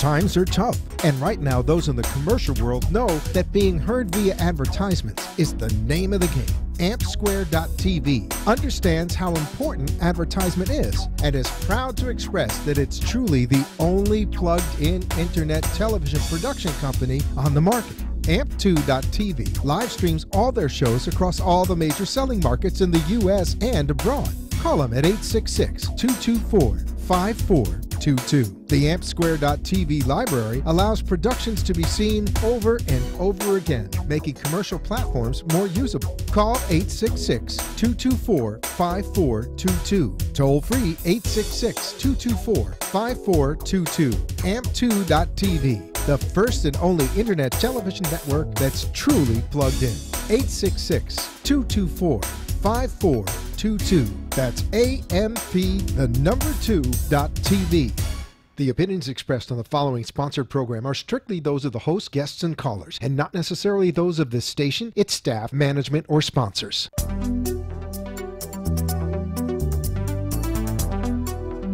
Times are tough, and right now those in the commercial world know that being heard via advertisements is the name of the game. AmpSquare.tv understands how important advertisement is and is proud to express that it's truly the only plugged-in internet television production company on the market. Amp2.tv live streams all their shows across all the major selling markets in the U.S. and abroad. Call them at 866-224-5422. The AmpSquare.tv library allows productions to be seen over and over again, making commercial platforms more usable. Call 866-224-5422. Toll free 866-224-5422. Amp2.tv, the first and only internet television network that's truly plugged in. 866-224-5422. That's AMP2.TV. The opinions expressed on the following sponsored program are strictly those of the host, guests, and callers, and not necessarily those of this station, its staff, management, or sponsors.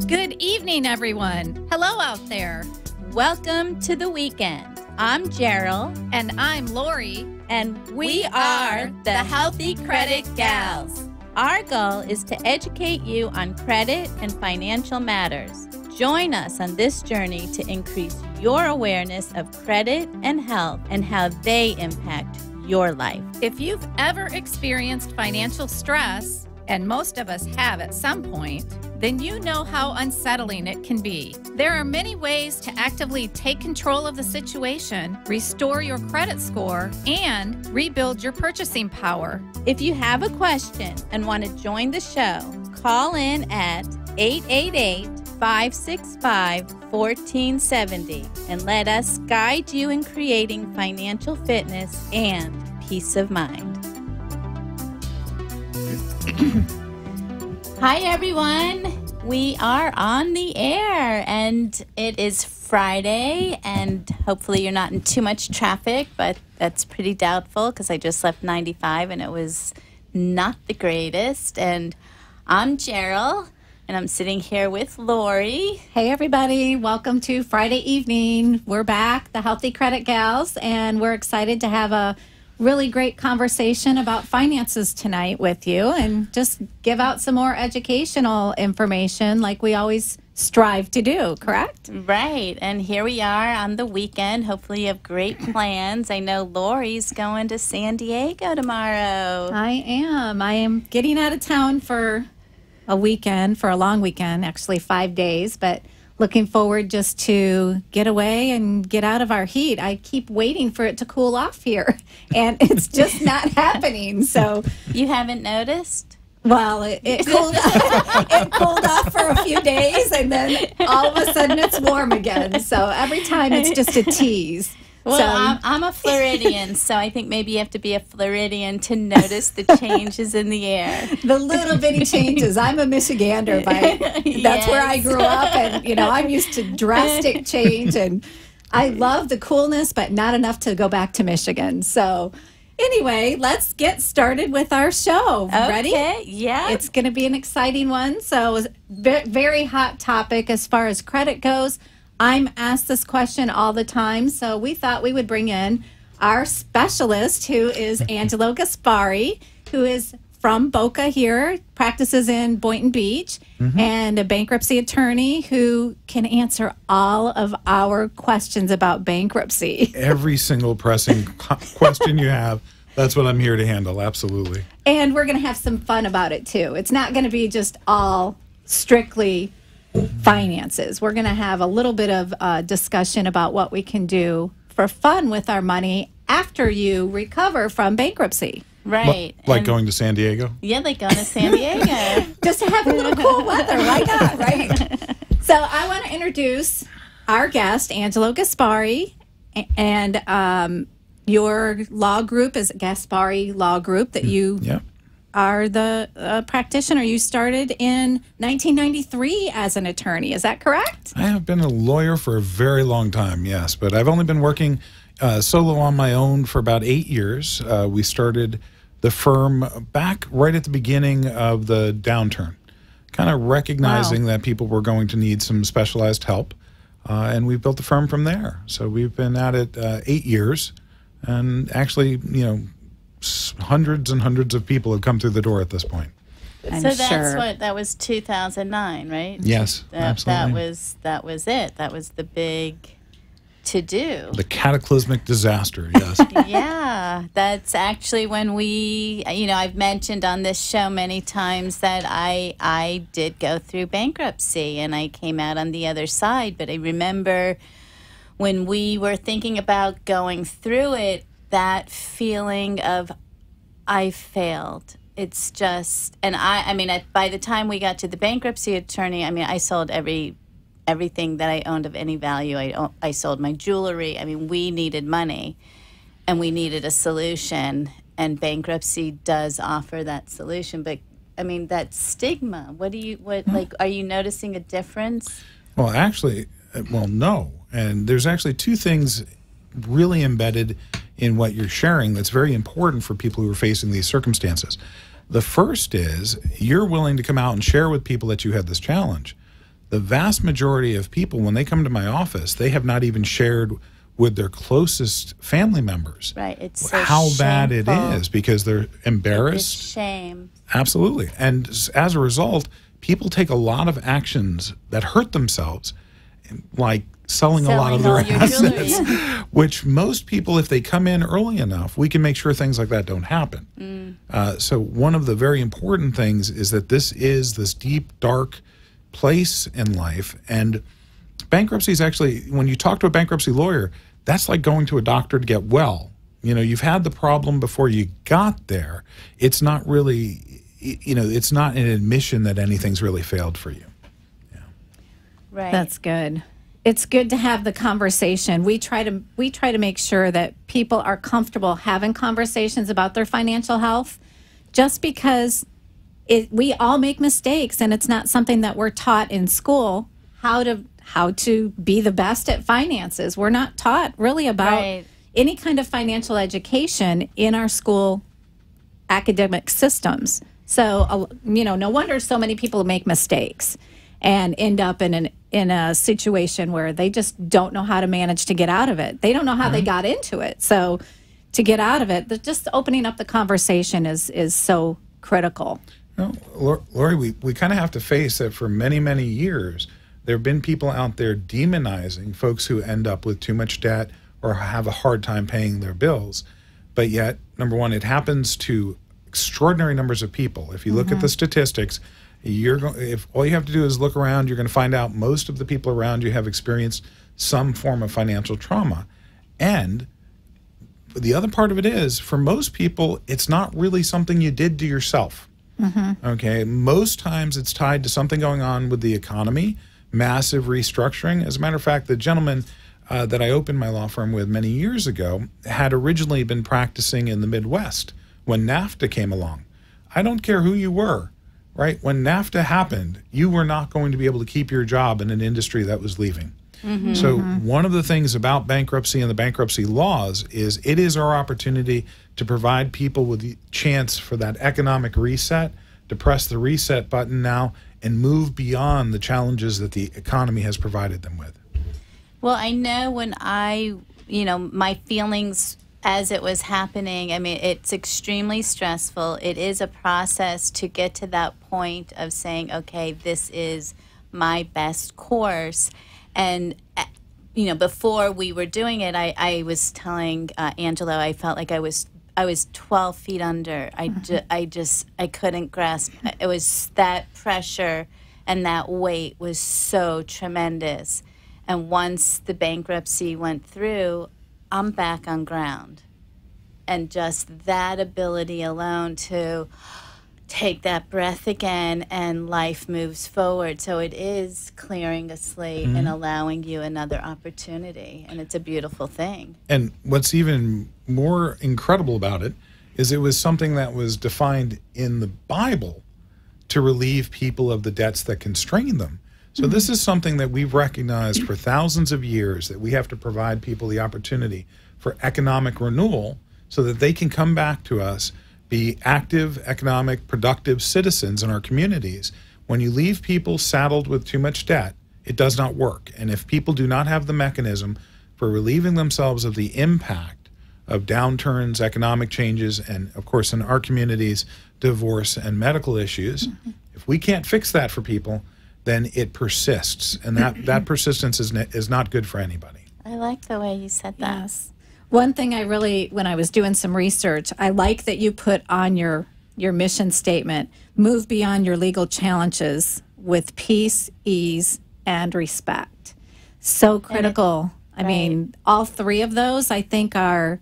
Good evening, everyone. Hello out there. Welcome to the weekend. I'm Gerald. And I'm Lori. And we are the Healthy Credit Gals. Our goal is to educate you on credit and financial matters. Join us on this journey to increase your awareness of credit and health and how they impact your life. If you've ever experienced financial stress, and most of us have at some point, then you know how unsettling it can be. There are many ways to actively take control of the situation, restore your credit score, and rebuild your purchasing power. If you have a question and want to join the show, call in at 888-565-1470 and let us guide you in creating financial fitness and peace of mind. Hi, everyone. We are on the air, and it is Friday, and hopefully you're not in too much traffic, but that's pretty doubtful because I just left 95, and it was not the greatest. And I'm Gerald, and I'm sitting here with Lori. Hey, everybody. Welcome to Friday evening. We're back, the Healthy Credit Gals, and we're excited to have a really great conversation about finances tonight with you and just give out some more educational information like we always strive to do, correct? Right. And here we are on the weekend. Hopefully you have great plans. I know Lori's going to San Diego tomorrow. I am. I am getting out of town for a weekend, for a long weekend, actually 5 days, but looking forward just to get away and get out of our heat. I keep waiting for it to cool off here, and it's just not happening. So you haven't noticed? Well, it cooled it cooled off for a few days, and then all of a sudden it's warm again. So every time it's just a tease. Well, so, I'm a Floridian, so I think maybe you have to be a Floridian to notice the changes in the air. The little bitty changes. I'm a Michigander, that's where I grew up, and I'm used to drastic change, and I love the coolness, but not enough to go back to Michigan. So anyway, let's get started with our show. Ready? Yeah. It's going to be an exciting one. So very hot topic as far as credit goes. I'm asked this question all the time, so we thought we would bring in our specialist, who is Angelo Gaspari, who is from Boca here, practices in Boynton Beach, and a bankruptcy attorney who can answer all of our questions about bankruptcy. Every single pressing question you have, that's what I'm here to handle, absolutely. And we're going to have some fun about it, too. It's not going to be just all strictly finances. We're going to have a little bit of discussion about what we can do for fun with our money after you recover from bankruptcy. Right. Like going to San Diego? Yeah, like going to San Diego. Just to have a little cool weather. Why not, right? So I want to introduce our guest, Angelo Gaspari, and your law group is Gaspari Law Group that you are the practitioner. You started in 1993 as an attorney. Is that correct? I have been a lawyer for a very long time, yes, but I've only been working solo on my own for about 8 years. We started the firm back right at the beginning of the downturn, kind of recognizing that people were going to need some specialized help. and we've built the firm from there. So we've been at it 8 years, and actually, hundreds and hundreds of people have come through the door at this point. So that was 2009, right? Yes, absolutely. That was it. That was the big to do. The cataclysmic disaster, yes. Yeah, that's actually when I've mentioned on this show many times that I did go through bankruptcy and I came out on the other side. But I remember when we were thinking about going through it, that feeling of I failed. It's just, and by the time we got to the bankruptcy attorney, I sold everything that I owned of any value. I sold my jewelry. We needed money, and we needed a solution. And bankruptcy does offer that solution. But that stigma. Are you noticing a difference? Well, actually, no. And there's actually two things really embedded in what you're sharing that's very important for people who are facing these circumstances. The first is you're willing to come out and share with people that you had this challenge. The vast majority of people, when they come to my office, they have not even shared with their closest family members. Right. It's so how shameful. Bad it is because they're embarrassed. It's shame. Absolutely. And as a result, people take a lot of actions that hurt themselves, like selling a lot of their assets, which most people, if they come in early enough, we can make sure things like that don't happen. So one of the very important things is that this is this deep, dark place in life. And bankruptcy is actually, when you talk to a bankruptcy lawyer, that's like going to a doctor to get well. You've had the problem before you got there. It's not really, it's not an admission that anything's really failed for you. Yeah. Right. That's good. It's good to have the conversation. We try to make sure that people are comfortable having conversations about their financial health, just because we all make mistakes, and it's not something that we're taught in school how to be the best at finances. We're not taught really about any kind of financial education in our school academic systems. So no wonder so many people make mistakes and end up in a situation where they just don't know how to manage to get out of it. They don't know how they got into it. So to get out of it, just opening up the conversation is so critical. Lori, we kind of have to face that for many, many years, there have been people out there demonizing folks who end up with too much debt or have a hard time paying their bills. But yet, number one, it happens to extraordinary numbers of people. If you look at the statistics, if all you have to do is look around, you're going to find out most of the people around you have experienced some form of financial trauma. And the other part of it is, for most people, it's not really something you did to yourself. Okay, most times it's tied to something going on with the economy, massive restructuring. As a matter of fact, the gentleman that I opened my law firm with many years ago had originally been practicing in the Midwest when NAFTA came along. I don't care who you were. Right? When NAFTA happened, you were not going to be able to keep your job in an industry that was leaving. So one of the things about bankruptcy and the bankruptcy laws is it is our opportunity to provide people with the chance for that economic reset, to press the reset button now and move beyond the challenges that the economy has provided them with. Well, I know when my feelings as it was happening, it's extremely stressful. It is a process to get to that point of saying, okay, this is my best course. And, before we were doing it, I was telling Angelo, I felt like I was 12 feet under. I couldn't grasp. It was that pressure and that weight was so tremendous. And once the bankruptcy went through, I'm back on ground. And just that ability alone to take that breath again and life moves forward. So it is clearing a slate and allowing you another opportunity. And it's a beautiful thing. And what's even more incredible about it is it was something that was defined in the Bible to relieve people of the debts that constrain them. So this is something that we've recognized for thousands of years, that we have to provide people the opportunity for economic renewal so that they can come back to us, be active, economic, productive citizens in our communities. When you leave people saddled with too much debt, it does not work. And if people do not have the mechanism for relieving themselves of the impact of downturns, economic changes, and of course in our communities, divorce and medical issues, if we can't fix that for people, then it persists. And that persistence is not good for anybody. I like the way you said that. Yes. One thing I really, when I was doing some research, I like that you put on your mission statement, move beyond your legal challenges with peace, ease, and respect. So critical. I mean, all three of those, I think, are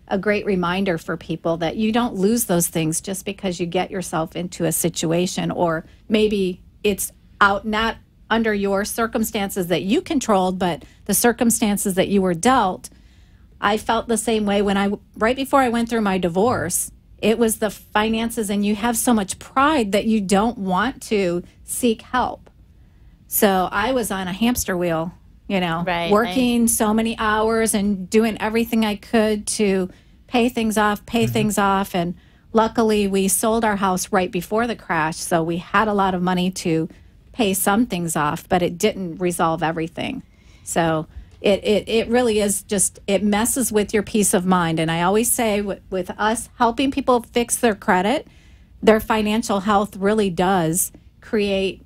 a great reminder for people that you don't lose those things just because you get yourself into a situation, or maybe it's out not under your circumstances that you controlled, but the circumstances that you were dealt. I felt the same way when right before I went through my divorce. It was the finances, and you have so much pride that you don't want to seek help. So I was on a hamster wheel, working so many hours and doing everything I could to pay things off. And luckily, we sold our house right before the crash, so we had a lot of money to pay some things off, but it didn't resolve everything. So it really is just, it messes with your peace of mind. And I always say with us helping people fix their credit, their financial health really does create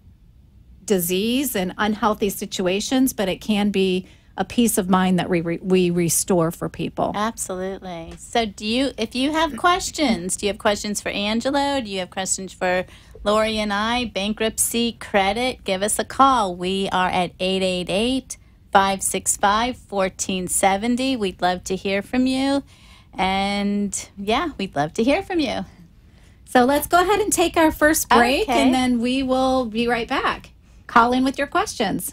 disease and unhealthy situations, but it can be a peace of mind that we restore for people. Absolutely. So if you have questions, do you have questions for Angelo? Do you have questions for Lori and I? Bankruptcy, credit, give us a call. We are at 888-565-1470. We'd love to hear from you. And yeah, we'd love to hear from you. So let's go ahead and take our first break, Okay. and then we will be right back. Call in with your questions.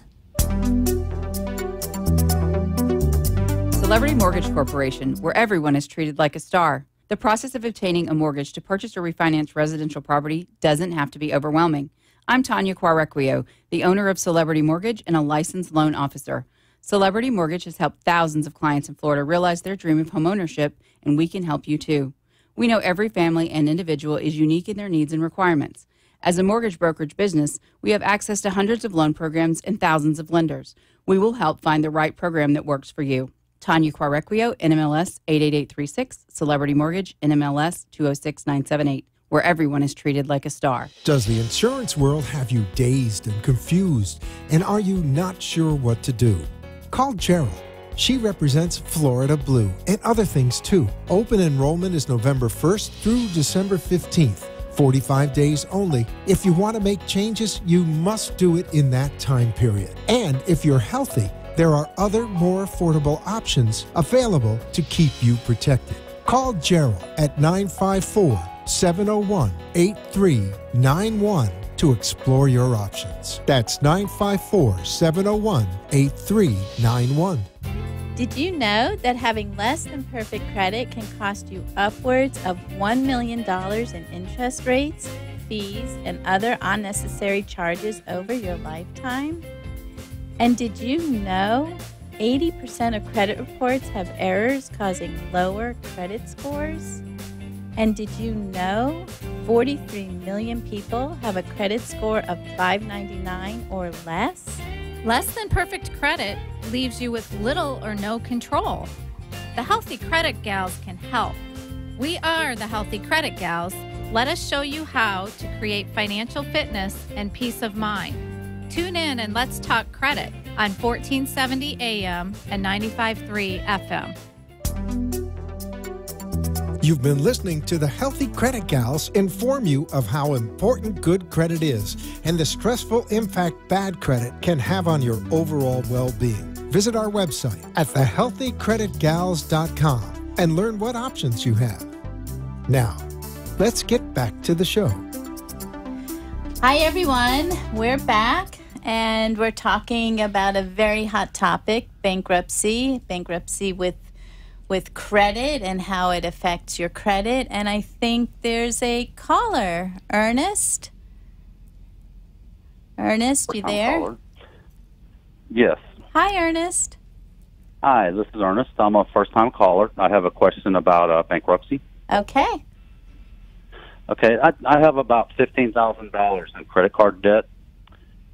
Celebrity Mortgage Corporation, where everyone is treated like a star. The process of obtaining a mortgage to purchase or refinance residential property doesn't have to be overwhelming. I'm Tanya Quarequio, the owner of Celebrity Mortgage and a licensed loan officer. Celebrity Mortgage has helped thousands of clients in Florida realize their dream of homeownership, and we can help you too. We know every family and individual is unique in their needs and requirements. As a mortgage brokerage business, we have access to hundreds of loan programs and thousands of lenders. We will help find the right program that works for you. Tanya Quarequio, NMLS 88836, Celebrity Mortgage, NMLS 206978, where everyone is treated like a star. Does the insurance world have you dazed and confused? And are you not sure what to do? Call Cheryl. She represents Florida Blue and other things too. Open enrollment is November 1st through December 15th. 45 days only. If you want to make changes, you must do it in that time period. And if you're healthy, there are other more affordable options available to keep you protected. Call Gerald at 954-701-8391 to explore your options. That's 954-701-8391. Did you know that having less than perfect credit can cost you upwards of $1 million in interest rates, fees, and other unnecessary charges over your lifetime? And did you know 80% of credit reports have errors causing lower credit scores? And did you know 43 million people have a credit score of 599 or less? Less than perfect credit leaves you with little or no control. The Healthy Credit Gals can help. We are the Healthy Credit Gals. Let us show you how to create financial fitness and peace of mind. Tune in and let's talk credit on 1470 AM and 95.3 FM. You've been listening to the Healthy Credit Gals inform you of how important good credit is and the stressful impact bad credit can have on your overall well-being. Visit our website at thehealthycreditgals.com and learn what options you have. Now, let's get back to the show. Hi, everyone. We're back, and we're talking about a very hot topic, bankruptcy with credit and how it affects your credit. And I think there's a caller. Ernest? Ernest, you there? Caller. Yes. Hi, Ernest. Hi, this is Ernest. I'm a first-time caller. I have a question about bankruptcy. Okay. Okay, I have about $15,000 in credit card debt,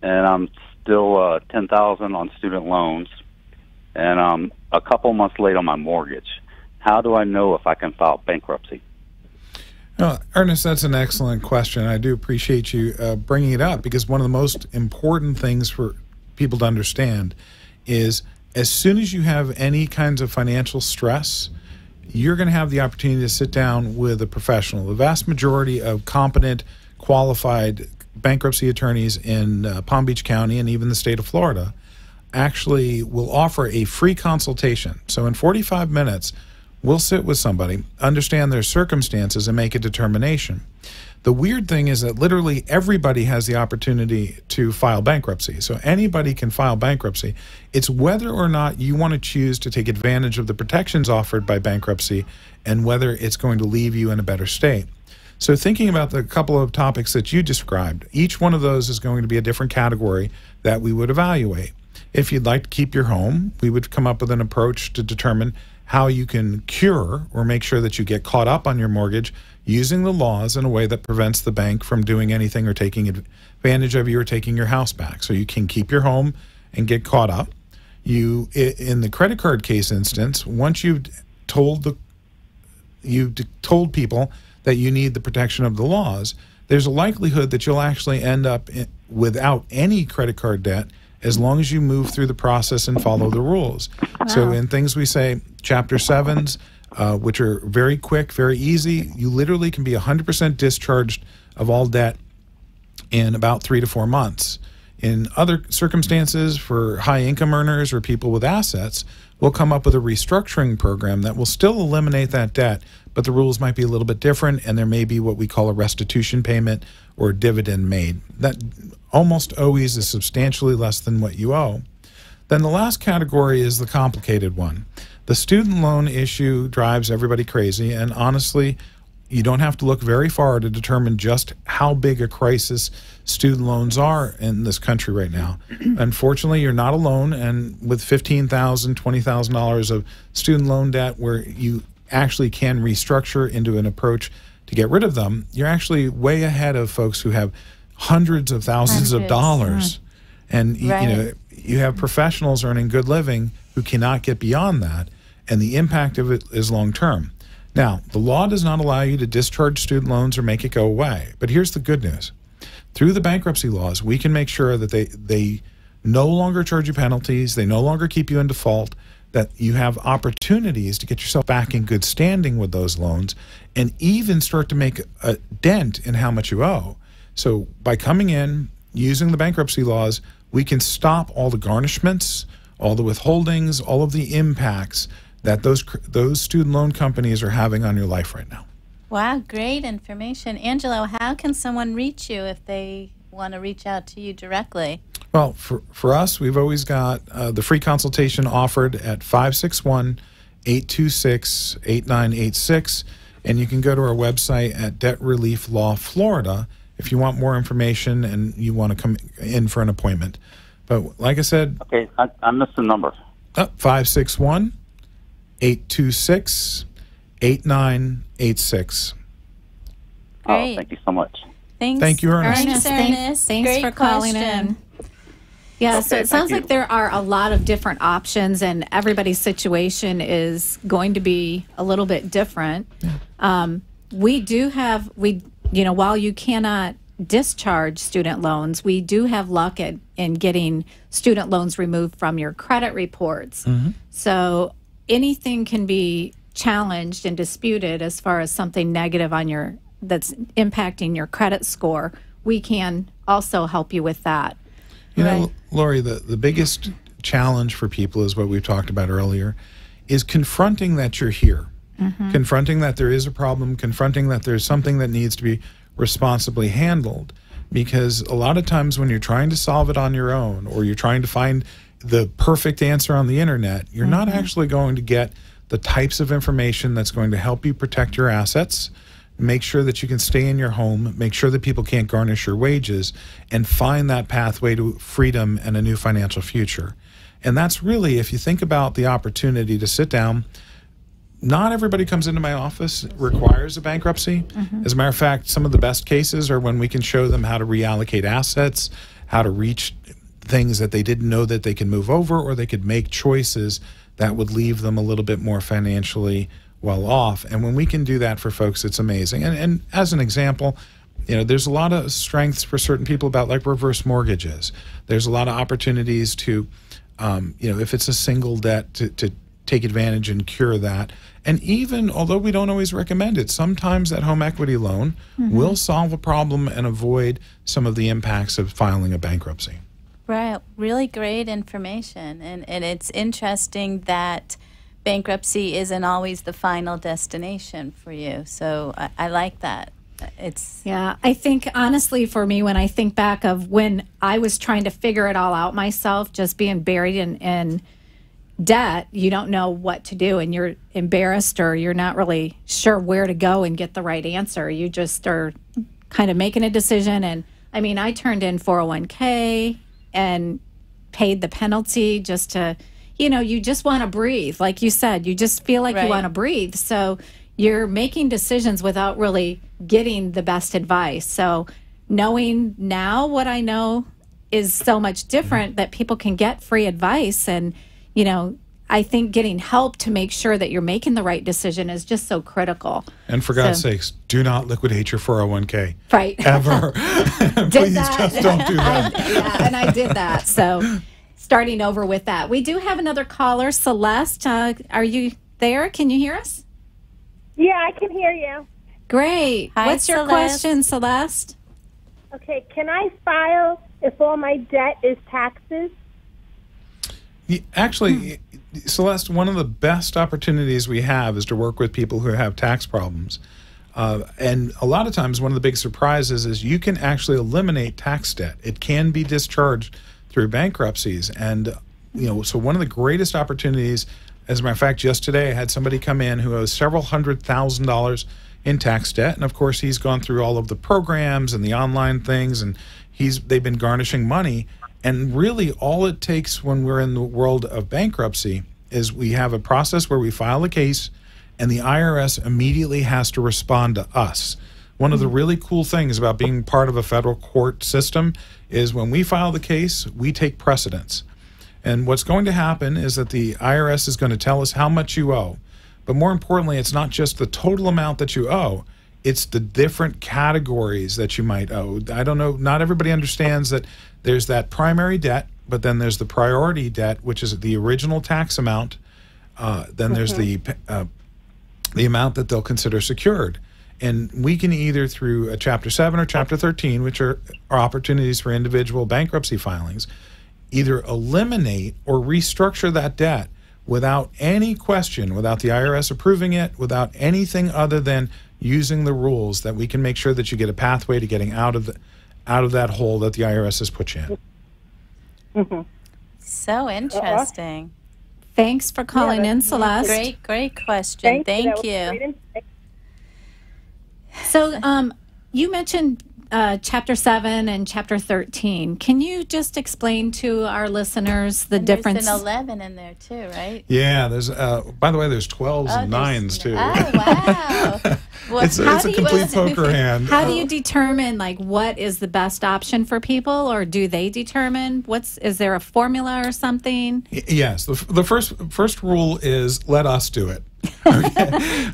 and I'm still $10,000 on student loans, and a couple months late on my mortgage. How do I know if I can file bankruptcy? Ernest, that's an excellent question. I do appreciate you bringing it up, because one of the most important things for people to understand is as soon as you have any kinds of financial stress, you're going to have the opportunity to sit down with a professional. The vast majority of competent, qualified bankruptcy attorneys in Palm Beach County and even the state of Florida actually will offer a free consultation. So in 45 minutes, we'll sit with somebody, understand their circumstances, and make a determination. The weird thing is that literally everybody has the opportunity to file bankruptcy. So anybody can file bankruptcy. It's whether or not you want to choose to take advantage of the protections offered by bankruptcy and whether it's going to leave you in a better state. So thinking about the couple of topics that you described, each one of those is going to be a different category that we would evaluate. If you'd like to keep your home, we would come up with an approach to determine how you can cure or make sure that you get caught up on your mortgage using the laws in a way that prevents the bank from doing anything or taking advantage of you or taking your house back. So you can keep your home and get caught up. You, in the credit card case instance, once you've told people that you need the protection of the laws, there's a likelihood that you'll actually end up without any credit card debt as long as you move through the process and follow the rules. Wow. So in things we say, Chapter 7s, which are very quick, very easy, you literally can be 100% discharged of all debt in about 3 to 4 months. In other circumstances, for high-income earners or people with assets, we'll come up with a restructuring program that will still eliminate that debt, but the rules might be a little bit different, and there may be what we call a restitution payment or dividend made. That almost always is substantially less than what you owe. Then the last category is the complicated one. The student loan issue drives everybody crazy, and honestly, you don't have to look very far to determine just how big a crisis student loans are in this country right now. Unfortunately, you're not alone, and with $15,000, $20,000 of student loan debt where you actually can restructure into an approach to get rid of them, you're actually way ahead of folks who have hundreds of thousands of dollars. And you know, you have professionals earning good living who cannot get beyond that, and the impact of it is long term. Now, the law does not allow you to discharge student loans or make it go away. But here's the good news. Through the bankruptcy laws, we can make sure that they no longer charge you penalties, they no longer keep you in default, that you have opportunities to get yourself back in good standing with those loans and even start to make a dent in how much you owe. So by coming in, using the bankruptcy laws, we can stop all the garnishments, all the withholdings, all of the impacts that those student loan companies are having on your life right now. Wow, great information. Angelo, how can someone reach you if they want to reach out to you directly? Well, for us, we've always got the free consultation offered at 561-826-8986, and you can go to our website at Debt Relief Law Florida if you want more information and you want to come in for an appointment. But like I said... Okay, I missed the number. 561-826-8986. Oh, thank you so much. Thanks. Thank you, Ernest. Thanks Thanks for calling in. Yeah, so it sounds like there are a lot of different options, and everybody's situation is going to be a little bit different. We do have, while you cannot discharge student loans, we do have luck in getting student loans removed from your credit reports. So anything can be challenged and disputed as far as something negative on that's impacting your credit score. We can also help you with that. You know, Lori, the biggest challenge for people is what we've talked about earlier, is confronting that you're here, confronting that there is a problem, confronting that there's something that needs to be responsibly handled. Because a lot of times when you're trying to solve it on your own, or you're trying to find the perfect answer on the internet, you're not actually going to get the types of information that's going to help you protect your assets, make sure that you can stay in your home, make sure that people can't garnish your wages, and find that pathway to freedom and a new financial future. And that's really, if you think about the opportunity to sit down, not everybody comes into my office requires a bankruptcy. As a matter of fact, some of the best cases are when we can show them how to reallocate assets, how to reach things that they didn't know that they could move over, or they could make choices that would leave them a little bit more financially well off. And when we can do that for folks, it's amazing. And as an example, there's a lot of strengths for certain people about like reverse mortgages. There's a lot of opportunities to, if it's a single debt, to take advantage and cure that. And even, although we don't always recommend it, sometimes that home equity loan will solve a problem and avoid some of the impacts of filing a bankruptcy. Right. Really great information. And it's interesting that bankruptcy isn't always the final destination for you. So I like that. I think honestly for me, when I think back of when I was trying to figure it all out myself, just being buried in debt, you don't know what to do and you're embarrassed or you're not really sure where to go and get the right answer. You just are kind of making a decision. And I mean, I turned in 401k and paid the penalty just to, you just want to breathe. Like you said, you just feel like you want to breathe. So you're making decisions without really getting the best advice. So knowing now what I know is so much different, that people can get free advice. And, I think getting help to make sure that you're making the right decision is just so critical. And for God's sakes, do not liquidate your 401k. Right. Ever. Please just don't do that. And I did that. So starting over with that. We do have another caller, Celeste. Are you there? Can you hear us? Yeah, I can hear you. Great. Hi, What's your question, Celeste? Okay, can I file if all my debt is taxes? Actually, Celeste, one of the best opportunities we have is to work with people who have tax problems. And a lot of times, one of the big surprises is you can actually eliminate tax debt. It can be discharged through bankruptcies. And, so one of the greatest opportunities, as a matter of fact, just today I had somebody come in who owes several $100,000 in tax debt. And of course, he's gone through all of the programs and the online things, and they've been garnishing money. And really, all it takes when we're in the world of bankruptcy is we have a process where we file a case, and the IRS immediately has to respond to us. One of the really cool things about being part of a federal court system is when we file the case, we take precedence. And what's going to happen is that the IRS is going to tell us how much you owe. But more importantly, it's not just the total amount that you owe. It's the different categories that you might owe. I don't know, not everybody understands that there's that primary debt, but then there's the priority debt, which is the original tax amount. Then there's the amount that they'll consider secured. And we can either through a Chapter 7 or Chapter 13, which are opportunities for individual bankruptcy filings, either eliminate or restructure that debt without any question, without the IRS approving it, without anything other than using the rules, that we can make sure that you get a pathway to getting out of that hole that the IRS has put you in. So interesting. Thanks for calling in, Celeste. Great question. Thank you. So you mentioned Chapter 7 and Chapter 13. Can you just explain to our listeners the difference? There's an 11 in there too, right? Yeah, there's by the way, there's 12s and 9s too. Oh, wow. It's a complete poker hand. How do you determine what is the best option for people, or do they determine? Is there a formula or something? Yes, the first rule is let us do it. Okay.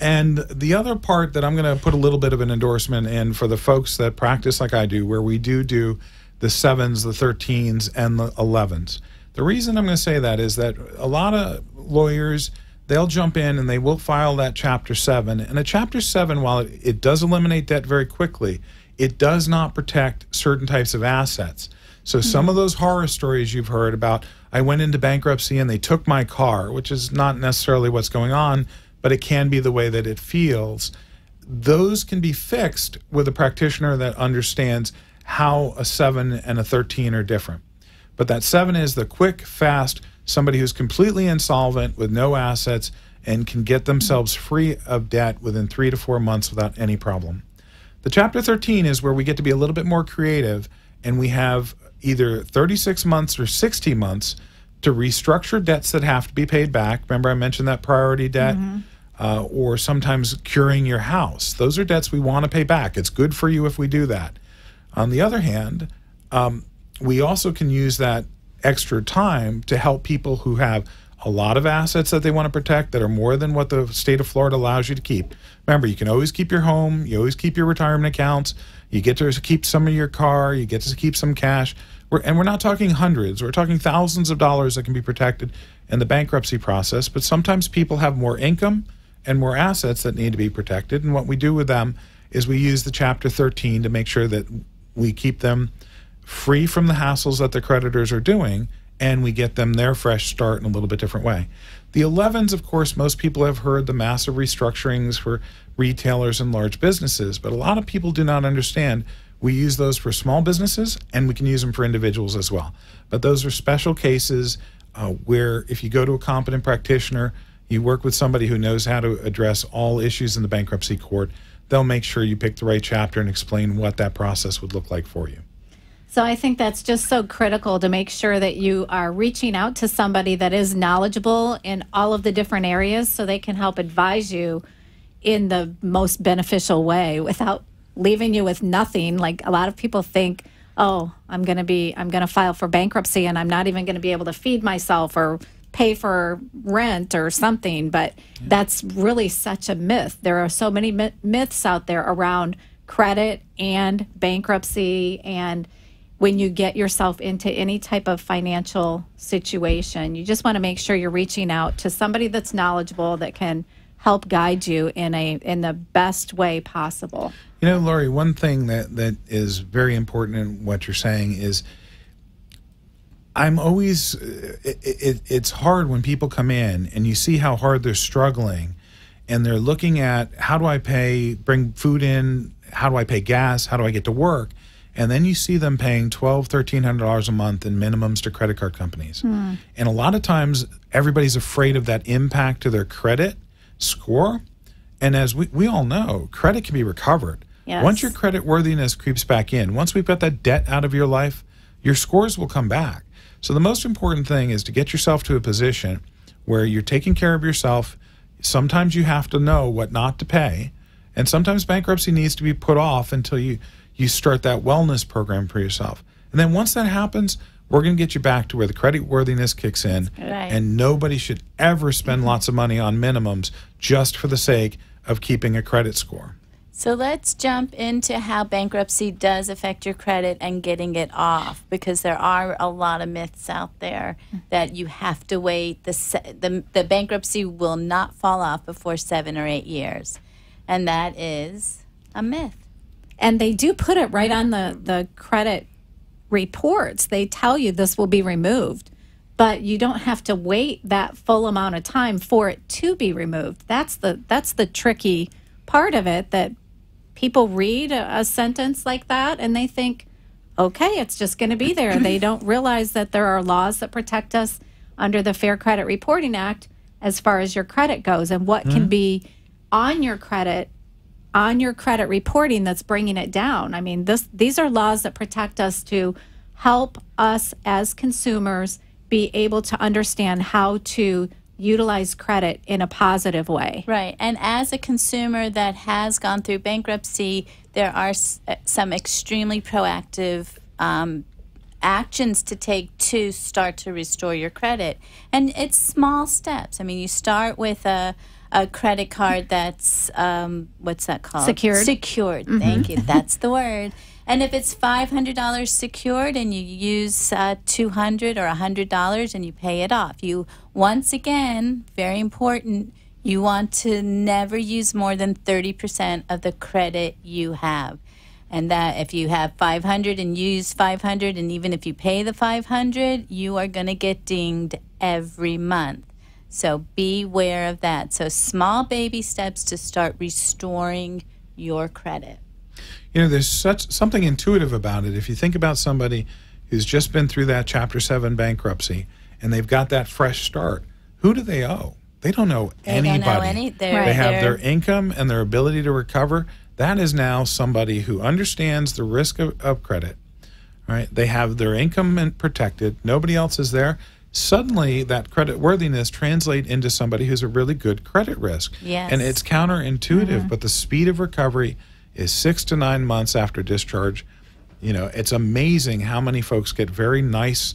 And the other part that I'm going to put a little bit of an endorsement in for the folks that practice like I do, where we do the 7s, the 13s, and the 11s. The reason I'm going to say that is that a lot of lawyers, they'll jump in and they will file that Chapter 7. And a Chapter 7, while it does eliminate debt very quickly, it does not protect certain types of assets. So some of those horror stories you've heard about, I went into bankruptcy and they took my car, which is not necessarily what's going on, but it can be the way that it feels. Those can be fixed with a practitioner that understands how a 7 and a 13 are different. But that 7 is the quick, fast, somebody who's completely insolvent with no assets and can get themselves free of debt within 3 to 4 months without any problem. The Chapter 13 is where we get to be a little bit more creative, and we have either 36 months or 60 months to restructure debts that have to be paid back. Remember I mentioned that priority debt, or sometimes curing your house. Those are debts we want to pay back. It's good for you if we do that. On the other hand, we also can use that extra time to help people who have a lot of assets that they want to protect that are more than what the state of Florida allows you to keep. Remember, you can always keep your home, you always keep your retirement accounts, you get to keep some of your car, you get to keep some cash. And we're not talking hundreds, we're talking thousands of dollars that can be protected in the bankruptcy process. But sometimes people have more income and more assets that need to be protected. And what we do with them is we use the Chapter 13 to make sure that we keep them free from the hassles that the creditors are doing, and we get them their fresh start in a little bit different way. The 11s, of course, most people have heard the massive restructurings for retailers and large businesses, but a lot of people do not understand we use those for small businesses, and we can use them for individuals as well. But those are special cases where if you go to a competent practitioner, you work with somebody who knows how to address all issues in the bankruptcy court, they'll make sure you pick the right chapter and explain what that process would look like for you. So I think that's just so critical to make sure that you are reaching out to somebody that is knowledgeable in all of the different areas so they can help advise you in the most beneficial way without leaving you with nothing. Like a lot of people think, oh, I'm going to file for bankruptcy and I'm not even going to be able to feed myself or pay for rent or something. But that's really such a myth. There are so many myths out there around credit and bankruptcy, and when you get yourself into any type of financial situation, you just want to make sure you're reaching out to somebody that's knowledgeable that can help guide you in the best way possible. You know, Lori, one thing that is very important in what you're saying is I'm always, it's hard when people come in and you see how hard they're struggling and they're looking at how do I bring food in, how do I pay gas, how do I get to work? And then you see them paying $1,200, $1,300 a month in minimums to credit card companies. And a lot of times everybody's afraid of that impact to their credit score. And as we all know, credit can be recovered. Yes. Once your credit worthiness creeps back in, once we've got that debt out of your life, your scores will come back. So the most important thing is to get yourself to a position where you're taking care of yourself. Sometimes you have to know what not to pay. And sometimes bankruptcy needs to be put off until you start that wellness program for yourself. And then once that happens, we're going to get you back to where the credit worthiness kicks in. Right. And nobody should ever spend lots of money on minimums just for the sake of keeping a credit score. So let's jump into how bankruptcy does affect your credit and getting it off, because there are a lot of myths out there that you have to wait. The bankruptcy will not fall off before 7 or 8 years. And that is a myth. And they do put it right on the credit reports. They tell you this will be removed, but you don't have to wait that full amount of time for it to be removed. That's the tricky part of it, that people read a sentence like that and they think, okay, it's just going to be there. They don't realize that there are laws that protect us under the Fair Credit Reporting Act as far as your credit goes and what can be on your credit reporting that's bringing it down. I mean, these are laws that protect us to help us as consumers be able to understand how to utilize credit in a positive way. Right. And as a consumer that has gone through bankruptcy, there are some extremely proactive actions to take to start to restore your credit. And it's small steps. I mean, you start with a credit card that's, what's that called? Secured. Secured. Thank you. That's the word. And if it's $500 secured and you use $200 or $100 and you pay it off, you, once again, very important, you want to never use more than 30% of the credit you have. And that if you have $500 and use $500, and even if you pay the $500, you are going to get dinged every month. So beware of that. So small baby steps to start restoring your credit. You know, there's something intuitive about it. If you think about somebody who's just been through that Chapter 7 bankruptcy and they've got that fresh start, who do they owe? They don't owe anybody. They don't know They have their income and their ability to recover. That is now somebody who understands the risk of credit. Right? They have their income protected. Nobody else is there. Suddenly, that credit worthiness translates into somebody who's a really good credit risk. Yes. And it's counterintuitive, but the speed of recovery is 6 to 9 months after discharge. You know, it's amazing how many folks get very nice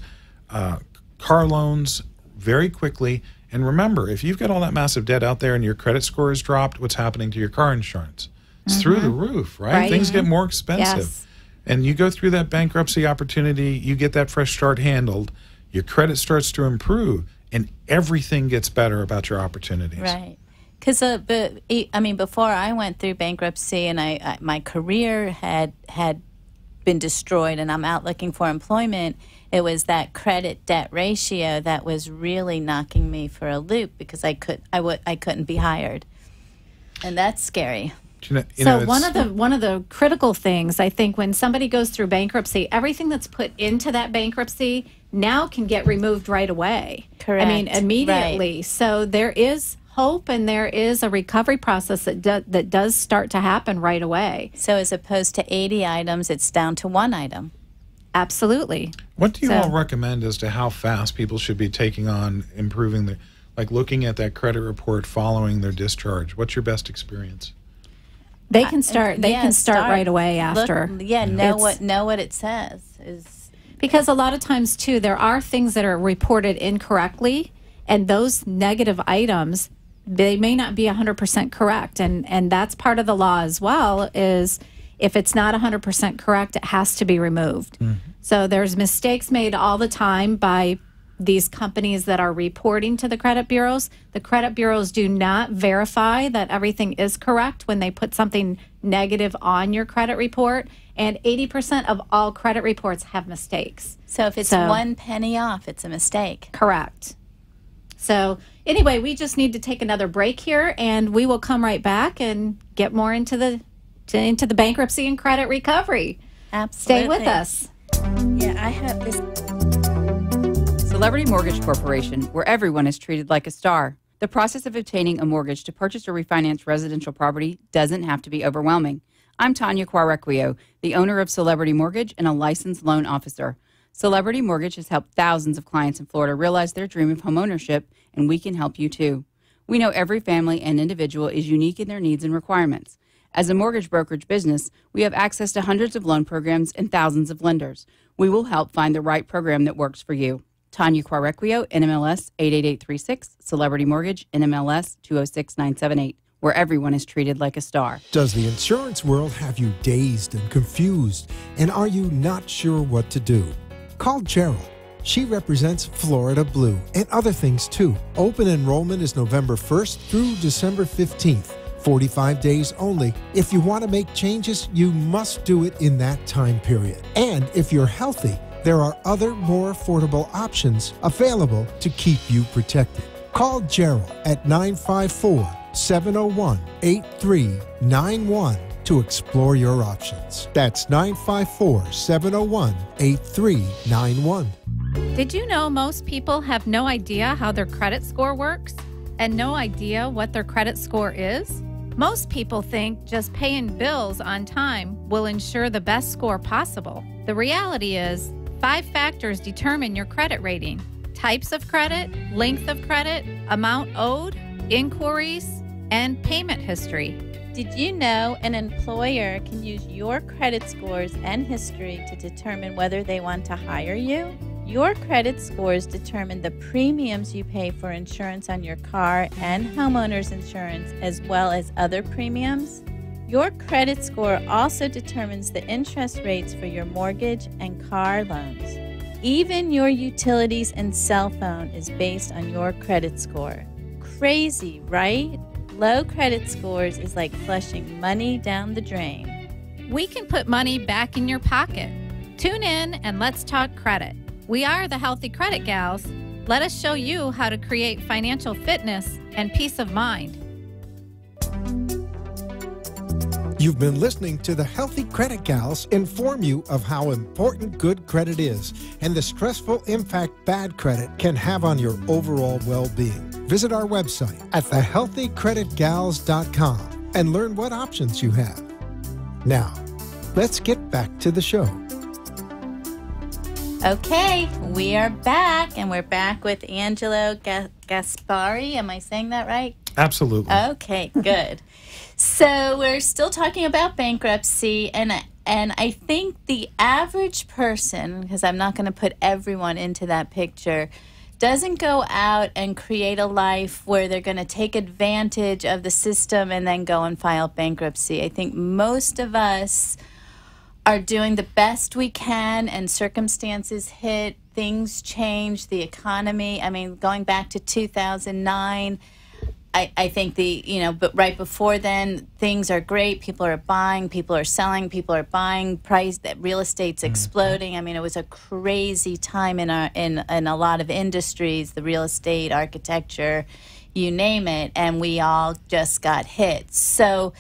car loans very quickly. And remember, if you've got all that massive debt out there and your credit score has dropped, what's happening to your car insurance? It's through the roof, right? Things get more expensive. Yes. And you go through that bankruptcy opportunity, you get that fresh start handled, your credit starts to improve, and everything gets better about your opportunities. Right. Because, I mean, before I went through bankruptcy and my career had been destroyed and I'm out looking for employment, it was that credit debt ratio that was really knocking me for a loop because I couldn't be hired. And that's scary. So one of the critical things, I think, when somebody goes through bankruptcy, everything that's put into that bankruptcy now can get removed right away. Correct. I mean, immediately. Right. So there is hope and there is a recovery process that does start to happen right away. So as opposed to 80 items, it's down to 1 item. Absolutely. What do you all recommend as to how fast people should be taking on improving their, like looking at that credit report following their discharge? What's your best experience? They can start. They can start right away after. Know what it says because a lot of times too there are things that are reported incorrectly, and those negative items they may not be 100% correct, and that's part of the law as well. Is if it's not 100% correct, it has to be removed. So there's mistakes made all the time by these companies that are reporting to the credit bureaus. The credit bureaus do not verify that everything is correct when they put something negative on your credit report. And 80% of all credit reports have mistakes. So if it's 1 penny off, it's a mistake. Correct. So anyway, we just need to take another break here, and we will come right back and get more into the bankruptcy and credit recovery. Absolutely. Stay with us. Yeah, I have this. Celebrity Mortgage Corporation, where everyone is treated like a star. The process of obtaining a mortgage to purchase or refinance residential property doesn't have to be overwhelming. I'm Tanya Quarequio, the owner of Celebrity Mortgage and a licensed loan officer. Celebrity Mortgage has helped thousands of clients in Florida realize their dream of homeownership, and we can help you too. We know every family and individual is unique in their needs and requirements. As a mortgage brokerage business, we have access to hundreds of loan programs and thousands of lenders. We will help find the right program that works for you. Tanya Quarequio, NMLS 88836, Celebrity Mortgage, NMLS 206978, where everyone is treated like a star. Does the insurance world have you dazed and confused? And are you not sure what to do? Call Gerald. She represents Florida Blue and other things too. Open enrollment is November 1st through December 15th. 45 days only. If you want to make changes, you must do it in that time period. And if you're healthy, there are other more affordable options available to keep you protected. Call Gerald at 954-701-8391 to explore your options. That's 954-701-8391. Did you know most people have no idea how their credit score works and no idea what their credit score is? Most people think just paying bills on time will ensure the best score possible. The reality is, 5 factors determine your credit rating: types of credit, length of credit, amount owed, inquiries, and payment history. Did you know an employer can use your credit scores and history to determine whether they want to hire you? Your credit scores determine the premiums you pay for insurance on your car and homeowner's insurance, as well as other premiums. Your credit score also determines the interest rates for your mortgage and car loans. Even your utilities and cell phone is based on your credit score. Crazy, right? Low credit scores is like flushing money down the drain. We can put money back in your pocket. Tune in and let's talk credit. We are the Healthy Credit Gals. Let us show you how to create financial fitness and peace of mind. You've been listening to the Healthy Credit Gals inform you of how important good credit is and the stressful impact bad credit can have on your overall well-being. Visit our website at thehealthycreditgals.com and learn what options you have. Now, let's get back to the show. Okay, we are back, and we're back with Angelo Gaspari. Am I saying that right? Absolutely. Okay, good. So we're still talking about bankruptcy, and I think the average person, because I'm not going to put everyone into that picture, doesn't go out and create a life where they're going to take advantage of the system and then go and file bankruptcy. I think most of us are doing the best we can, and circumstances hit, things change, the economy. I mean, going back to 2009, I think but right before then, things are great. People are buying, people are selling, people are buying. That real estate's exploding. I mean, it was a crazy time in a lot of industries, the real estate, architecture, you name it, and we all just got hit. So,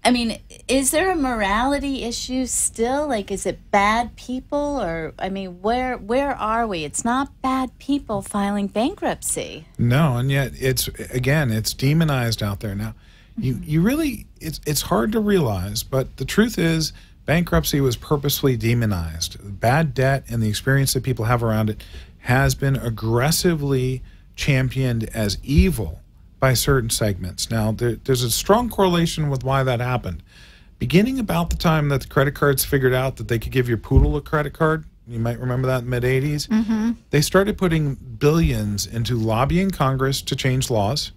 I mean, is there a morality issue still? Like, is it bad people, or I mean, where are we? It's not bad people filing bankruptcy. No, and yet it's demonized out there now. You really, it's hard to realize, but the truth is bankruptcy was purposefully demonized. Bad debt and the experience that people have around it has been aggressively championed as evil by certain segments. Now, there's a strong correlation with why that happened. Beginning about the time that the credit cards figured out that they could give your poodle a credit card, you might remember that in the mid-'80s, they started putting billions into lobbying Congress to change laws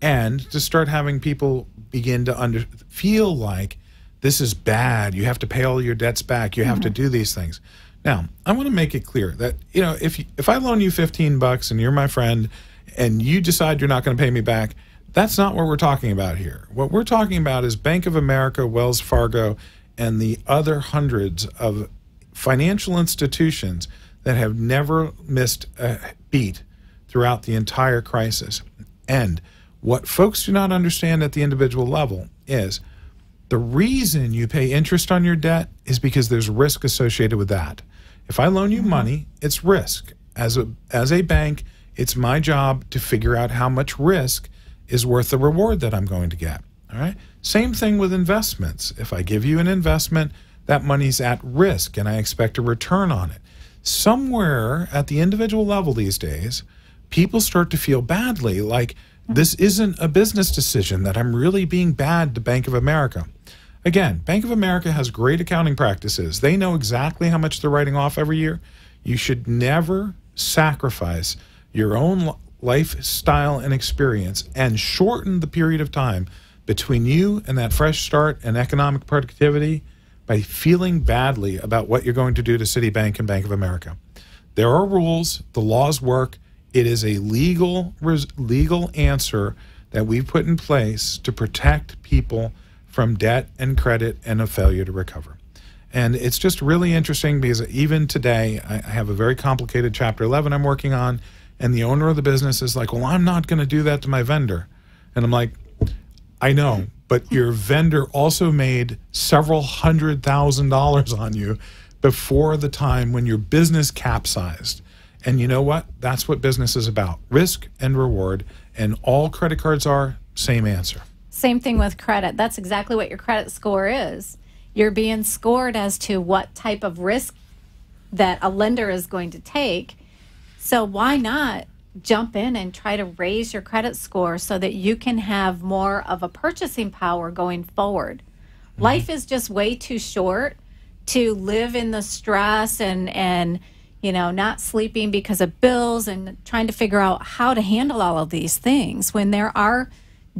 and to start having people begin to feel like this is bad, you have to pay all your debts back, you have to do these things. Now, I want to make it clear that, if I loan you $15 and you're my friend, and you decide you're not going to pay me back, that's not what we're talking about here. What we're talking about is Bank of America, Wells Fargo, and the other hundreds of financial institutions that have never missed a beat throughout the entire crisis. And what folks do not understand at the individual level is the reason you pay interest on your debt is because there's risk associated with that. If I loan you money, it's risk. As a bank, it's my job to figure out how much risk is worth the reward that I'm going to get. All right. Same thing with investments. If I give you an investment, that money's at risk and I expect a return on it. Somewhere at the individual level these days, people start to feel badly, like this isn't a business decision, that I'm really being bad to Bank of America. Again, Bank of America has great accounting practices. They know exactly how much they're writing off every year. You should never sacrifice your own lifestyle and experience and shorten the period of time between you and that fresh start and economic productivity by feeling badly about what you're going to do to Citibank and Bank of America. There are rules, the laws work. It is a legal answer that we've put in place to protect people from debt and credit and a failure to recover. And it's just really interesting because even today, I have a very complicated Chapter 11 I'm working on, and the owner of the business is like, well, I'm not going to do that to my vendor. And I'm like, I know, but your vendor also made several $100,000s on you before the time when your business capsized. And you know what? That's what business is about, risk and reward. And all credit cards are, same answer. Same thing with credit. That's exactly what your credit score is. You're being scored as to what type of risk that a lender is going to take. So why not jump in and try to raise your credit score so that you can have more of a purchasing power going forward? Life is just way too short to live in the stress and not sleeping because of bills and trying to figure out how to handle all of these things when there are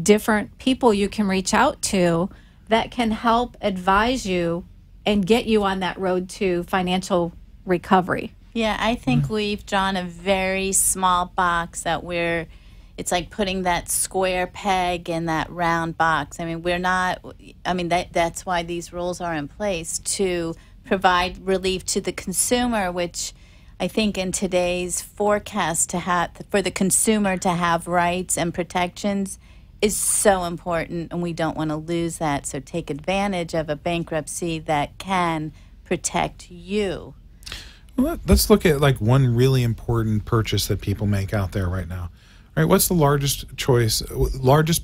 different people you can reach out to that can help advise you and get you on that road to financial recovery. Yeah, I think we've drawn a very small box that it's like putting that square peg in that round box. I mean, that's why these rules are in place, to provide relief to the consumer, which I think in today's forecast for the consumer to have rights and protections is so important, and we don't want to lose that. So take advantage of a bankruptcy that can protect you. Well, let's look at like one really important purchase that people make out there right now. Right? What's the largest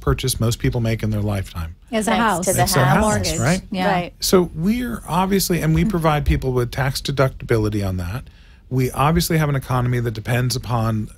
purchase most people make in their lifetime? Is a house. To the it's their house, mortgage. right? Yeah. Right. So we're obviously, and we provide people with tax deductibility on that. We obviously have an economy that depends upon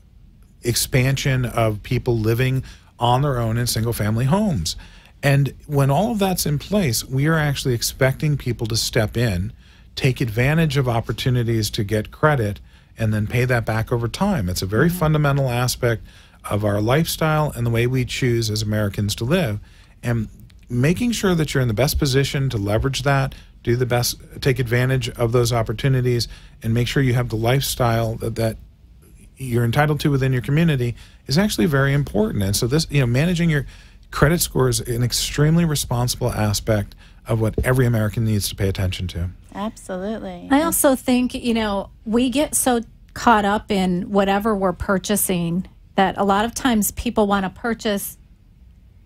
expansion of people living on their own in single-family homes. And when all of that's in place, we are actually expecting people to step in, take advantage of opportunities to get credit, and then pay that back over time. It's a very fundamental aspect of our lifestyle and the way we choose as Americans to live. And making sure that you're in the best position to leverage that, do the best, take advantage of those opportunities, and make sure you have the lifestyle that you're entitled to within your community is actually very important. And so this, managing your credit score is an extremely responsible aspect of what every American needs to pay attention to. Absolutely. I also think, we get so caught up in whatever we're purchasing that a lot of times people want to purchase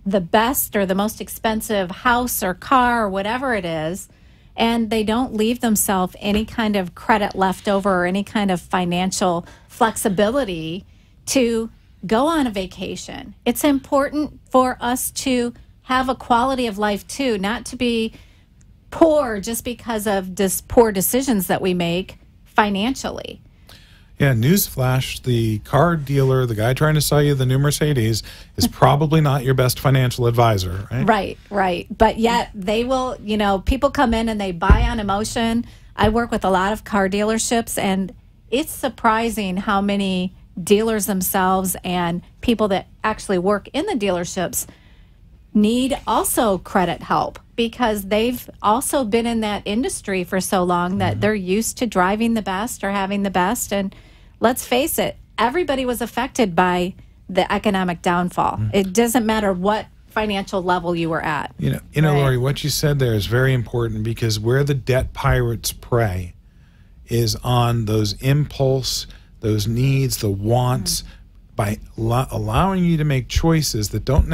the best or the most expensive house or car or whatever it is, and they don't leave themselves any kind of credit left over or any kind of financial flexibility to go on a vacation. It's important for us to have a quality of life too, not to be poor just because of poor decisions that we make financially. Yeah, newsflash, the car dealer, the guy trying to sell you the new Mercedes, is probably not your best financial advisor, right? Right. But yet they will, people come in and they buy on emotion. I work with a lot of car dealerships, and it's surprising how many dealers themselves and people that actually work in the dealerships need also credit help, because they've also been in that industry for so long that they're used to driving the best or having the best. And let's face it, everybody was affected by the economic downfall. It doesn't matter what financial level you were at. Right. Lori, what you said there is very important, because where the debt pirates prey is on those impulse, those needs, the wants, by allowing you to make choices that don't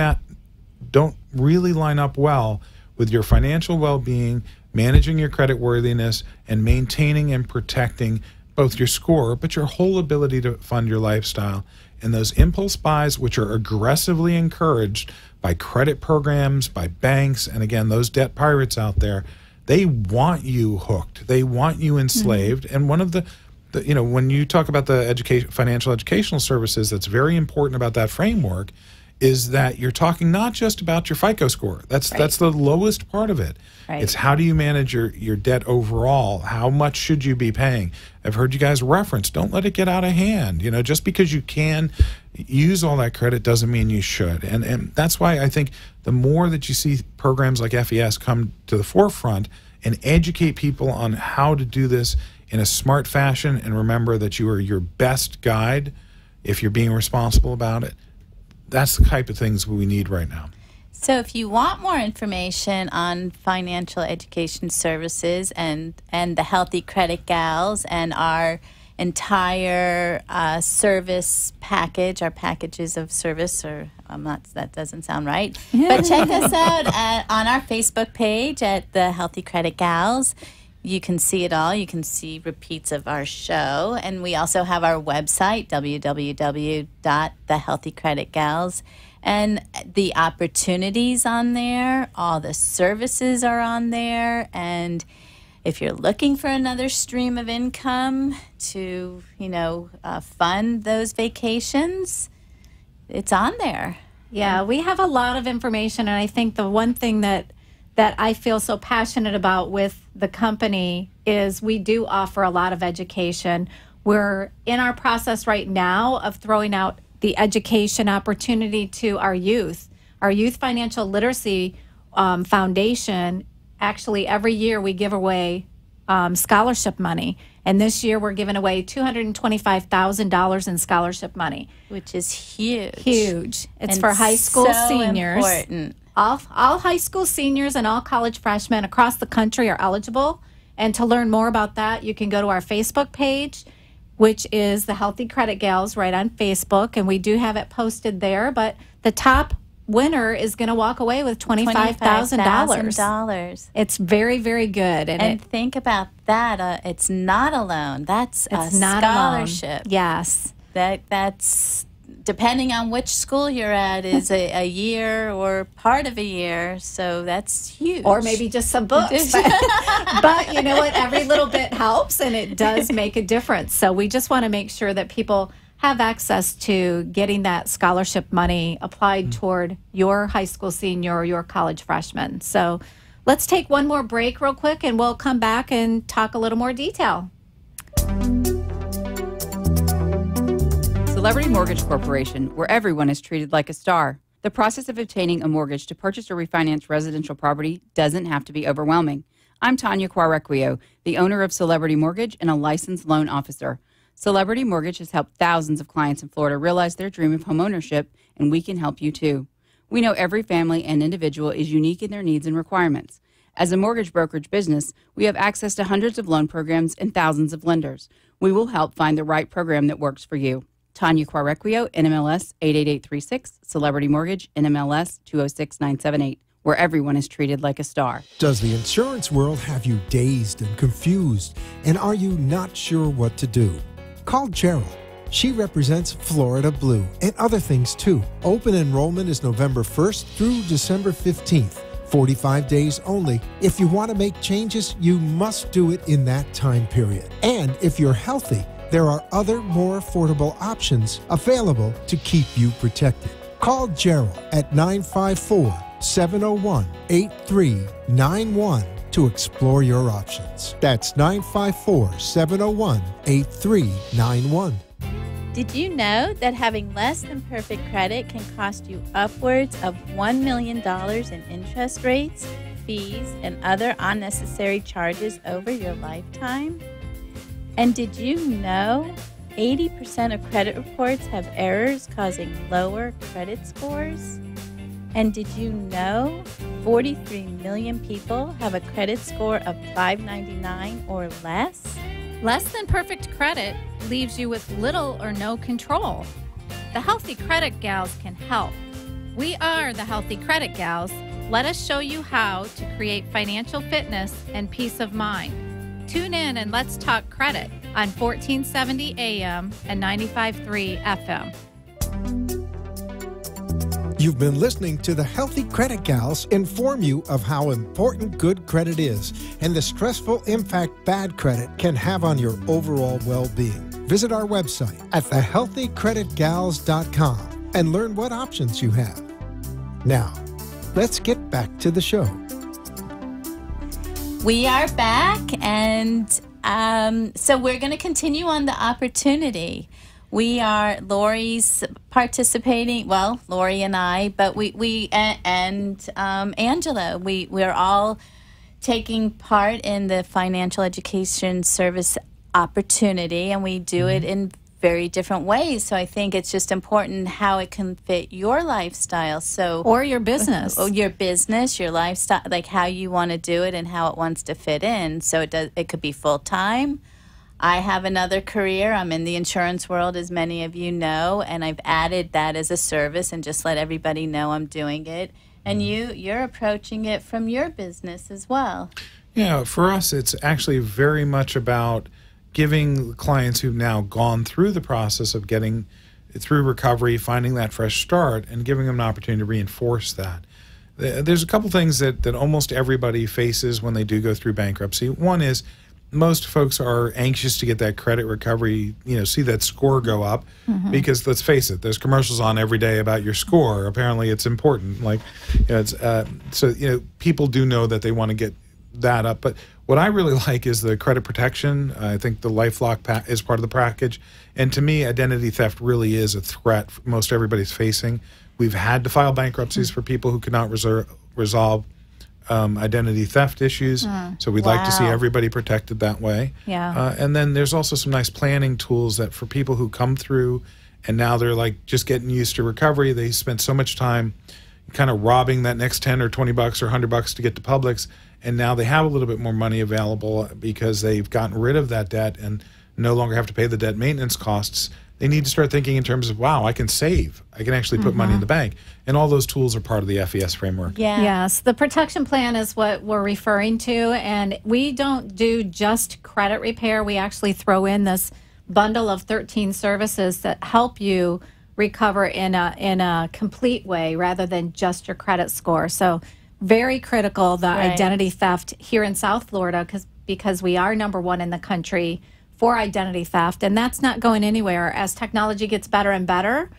really line up well with your financial well-being, managing your credit worthiness, and maintaining and protecting both your score, but your whole ability to fund your lifestyle. And those impulse buys, which are aggressively encouraged by credit programs, by banks, and again, those debt pirates out there, they want you hooked. They want you enslaved. And one of the when you talk about the financial educational services, that's very important about that framework, is that you're talking not just about your FICO score. That's the lowest part of it. Right. It's how do you manage your debt overall? How much should you be paying? I've heard you guys reference, don't let it get out of hand. Just because you can use all that credit doesn't mean you should. And that's why I think the more that you see programs like FES come to the forefront and educate people on how to do this in a smart fashion, and remember that you are your best guide if you're being responsible about it. That's the type of things we need right now. So if you want more information on financial education services and the Healthy Credit Gals and our entire service package, our packages of service, or that doesn't sound right, but check us out on our Facebook page at the Healthy Credit Gals. You can see it all. You can see repeats of our show. And we also have our website, www.thehealthycreditgals. And the opportunities on there, all the services are on there. And if you're looking for another stream of income to, fund those vacations, it's on there. Yeah, we have a lot of information. And I think the one thing that I feel so passionate about with the company is we do offer a lot of education. We're in our process right now of throwing out the education opportunity to our youth. Our Youth Financial Literacy Foundation, actually every year we give away scholarship money. And this year we're giving away $225,000 in scholarship money. Which is huge. Huge. It's for high school seniors. Important. All high school seniors and all college freshmen across the country are eligible. And to learn more about that, you can go to our Facebook page, which is the Healthy Credit Gals, right on Facebook. And we do have it posted there. But the top winner is going to walk away with $25,000. It's very, very good. And think about that. It's not a loan. That's a scholarship. Yes. That's depending on which school you're at, is a year or part of a year. So that's huge. Or maybe just some books. But you know what? Every little bit helps, and it does make a difference. So we just want to make sure that people have access to getting that scholarship money applied toward your high school senior or your college freshman. So let's take one more break real quick, and we'll come back and talk a little more detail. Celebrity Mortgage Corporation, where everyone is treated like a star. The process of obtaining a mortgage to purchase or refinance residential property doesn't have to be overwhelming. I'm Tanya Quarequio, the owner of Celebrity Mortgage and a licensed loan officer. Celebrity Mortgage has helped thousands of clients in Florida realize their dream of homeownership, and we can help you too. We know every family and individual is unique in their needs and requirements. As a mortgage brokerage business, we have access to hundreds of loan programs and thousands of lenders. We will help find the right program that works for you. Tanya Quarequio, NMLS 88836, Celebrity Mortgage, NMLS 206978, where everyone is treated like a star. Does the insurance world have you dazed and confused? And are you not sure what to do? Call Gerald. She represents Florida Blue and other things too. Open enrollment is November 1st through December 15th. 45 days only. If you want to make changes, you must do it in that time period. And if you're healthy, there are other more affordable options available to keep you protected. Call Gerald at 954-701-8391 to explore your options. That's 954-701-8391. Did you know that having less than perfect credit can cost you upwards of $1 million in interest rates, fees, and other unnecessary charges over your lifetime? And did you know 80% of credit reports have errors causing lower credit scores? And did you know 43 million people have a credit score of 599 or less? Less than perfect credit leaves you with little or no control. The Healthy Credit Gals can help. We are the Healthy Credit Gals. Let us show you how to create financial fitness and peace of mind. Tune in and let's talk credit on 1470 AM and 95.3 FM. You've been listening to the Healthy Credit Gals inform you of how important good credit is and the stressful impact bad credit can have on your overall well-being. Visit our website at thehealthycreditgals.com and learn what options you have. Now, let's get back to the show. We are back, and so we're going to continue on the opportunity. Lori's participating, well, Lori and I, but and Angela, we're all taking part in the financial education service opportunity, and we do it in very different ways. So I think it's just important how it can fit your lifestyle. Or your business. Your business, your lifestyle, like how you want to do it and how it wants to fit in. So it could be full-time. I have another career. I'm in the insurance world, as many of you know, and I've added that as a service and just let everybody know I'm doing it. And you're approaching it from your business as well. Yeah, for us, it's actually very much about giving clients who've now gone through the process of getting through recovery, finding that fresh start, and giving them an opportunity to reinforce that. There's a couple things that almost everybody faces when they do go through bankruptcy. One is most folks are anxious to get that credit recovery, see that score go up, because let's face it, there's commercials on every day about your score. Apparently it's important. People do know that they want to get that up. But what I really like is the credit protection. I think the LifeLock is part of the package. And to me, identity theft really is a threat most everybody's facing. We've had to file bankruptcies for people who could not resolve identity theft issues. So we'd like to see everybody protected that way. Yeah. And then there's also some nice planning tools that for people who come through and now they're like just getting used to recovery, they spent so much time kind of robbing that next 10 or 20 bucks or $100 to get to Publix, and now they have a little bit more money available because they've gotten rid of that debt and no longer have to pay the debt maintenance costs. They need to start thinking in terms of, wow, I can save. I can actually put money in the bank. And all those tools are part of the FES framework. Yeah. Yes, the protection plan is what we're referring to. And we don't do just credit repair. We actually throw in this bundle of 13 services that help you recover in a complete way rather than just your credit score. So very critical, the identity theft here in South Florida, because we are #1 in the country for identity theft, and that's not going anywhere. As technology gets better and better,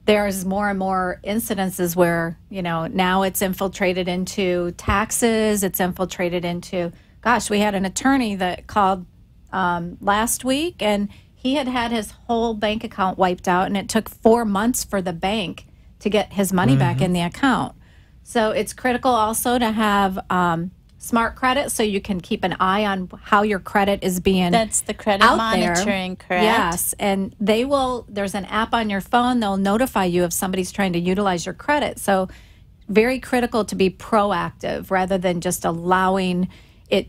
there's more and more incidences where, now it's infiltrated into taxes, it's infiltrated into, gosh, we had an attorney that called last week, and he had his whole bank account wiped out, and it took 4 months for the bank to get his money back in the account. So it's critical also to have smart credit so you can keep an eye on how your credit is being That's the credit out monitoring, there. correct? Yes, and there's an app on your phone. They'll notify you if somebody's trying to utilize your credit. So very critical to be proactive rather than just allowing you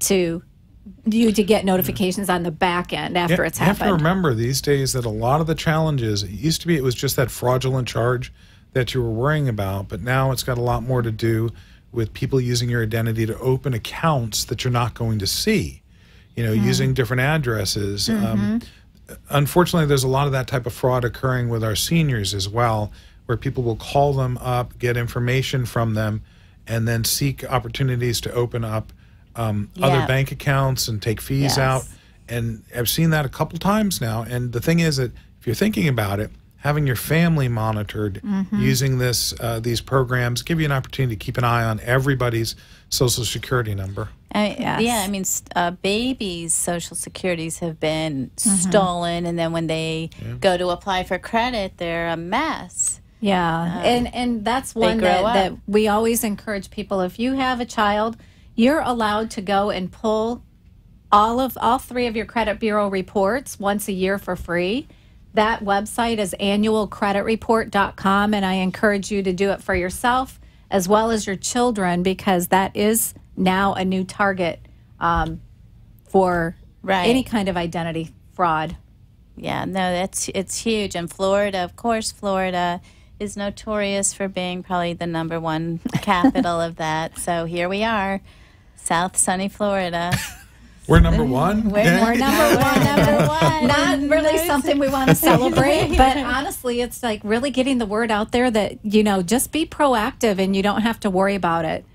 to get notifications on the back end after it's happened. You have to remember these days that a lot of the challenges, it was just that fraudulent charge that you were worrying about, but now it's got a lot more to do with people using your identity to open accounts that you're not going to see, using different addresses. Unfortunately, there's a lot of that type of fraud occurring with our seniors as well, where people will call them up, get information from them, and then seek opportunities to open up other bank accounts and take fees out. And I've seen that a couple times now. And the thing is that if you're thinking about it, having your family monitored using these programs give you an opportunity to keep an eye on everybody's Social Security number. Yeah, I mean, babies' Social Securities have been stolen, and then when they go to apply for credit, they're a mess. Yeah, and that's one that we always encourage people. If you have a child, you're allowed to go and pull all 3 of your credit bureau reports once a year for free. That website is annualcreditreport.com, and I encourage you to do it for yourself as well as your children, because that is now a new target for any kind of identity fraud. Yeah, no, it's huge. And Florida, of course, Florida is notorious for being probably the #1 capital of that. So here we are, South sunny Florida. We're number one? We're number one. Not really something we want to celebrate, but honestly, it's like really getting the word out there that, just be proactive and you don't have to worry about it.